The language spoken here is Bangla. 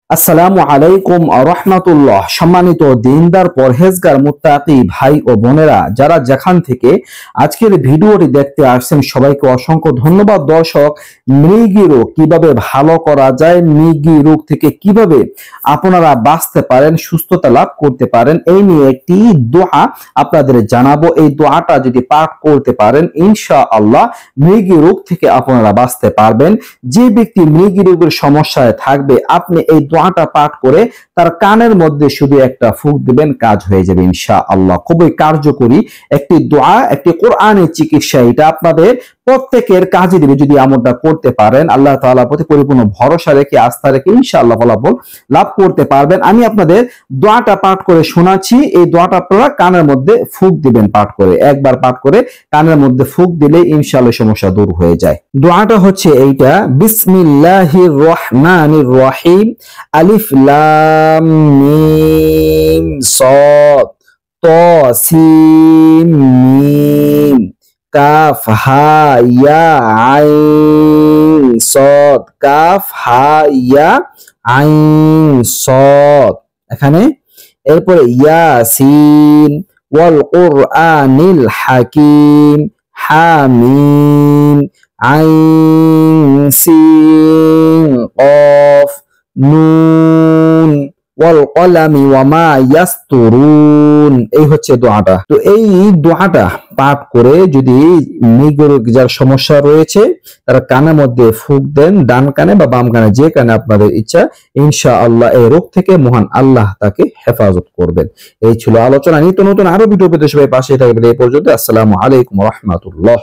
আসসালামু আলাইকুম রাহমাতুল্লাহ। সম্মানিত দিনদার পরহেজগার মুত্তাকি ভাই ও বোনেরা, যারা যেখান থেকে আজকের ভিডিওটি দেখতে আসছেন সবাইকে অসংখ্য ধন্যবাদ। দর্শক, মৃগী রোগ কিভাবে ভালো করা যায়, মৃগী রোগ থেকে কিভাবে আপনারা বাঁচতে পারেন, সুস্থতা লাভ করতে পারেন, এই নিয়ে একটি দোয়া আপনাদের জানাবো। এই দোয়াটা যদি পাঠ করতে পারেন ইনশাআল্লাহ মৃগী রোগ থেকে আপনারা বাঁচতে পারবেন। যে ব্যক্তি মৃগী রোগের সমস্যায় থাকবে, আপনি এই দোয়াটা পাঠ করে তার কানের মধ্যে শুধু একটা ফুঁক দিবেন, কাজ হয়ে যাবে ইনশাআল্লাহ। খুবই কার্যকরী একটি দোয়া, একটি কোরআনের চিকিৎসা। এটা আপনাদের প্রত্যেকের কাজে দিবে যদি আমলটা করতে পারেন। আল্লাহ তাআলার প্রতি পরিপূর্ণ ভরসা রেখে, আস্থা রেখে ইনশাআল্লাহ ফলাফল লাভ করতে পারবেন। আমি আপনাদের দোয়াটা পাঠ করে শোনাচ্ছি। এই দোয়াটা আপনারা কানের মধ্যে ফুঁক দিবেন পাঠ করে। একবার পাঠ করে কানের মধ্যে ফুঁক দিলে ইনশাআল্লাহ সমস্যা দূর হয়ে যায়। দোয়াটা হচ্ছে এইটা, বিসমিল্লাহির রহমানির রহিম, আলিফ লাম মিম সাদ তা সিন মিম কাফ হা ইয়া আইন সাদ, কাফ হা ইয়া আইন সাদ। এখানে এরপরে ইয়াসিন ওয়াল কুরআনিল হাকিম, হামিম আইন সিন কফ নুন ওয়াল কলামি ওয়া মা ইয়াসতুরুন। এই হচ্ছে দোয়াটা। তো এই দোয়াটা পাঠ করে যদি মৃগী রোগ যার সমস্যা রয়েছে তারা কানের মধ্যে ফুঁক দেন, ডান কানে বা বাম কানে, যে কানে আপনাদের ইচ্ছা, ইনশাআল্লাহ এই রোগ থেকে মহান আল্লাহ তাকে হেফাজত করবেন। এই ছিল আলোচনা। নিত্য নতুন আরো ভিডিও পেতে সবাই পাশে থাকবেন। এই পর্যন্ত আসসালামু আলাইকুম রাহমাতুল্লাহ।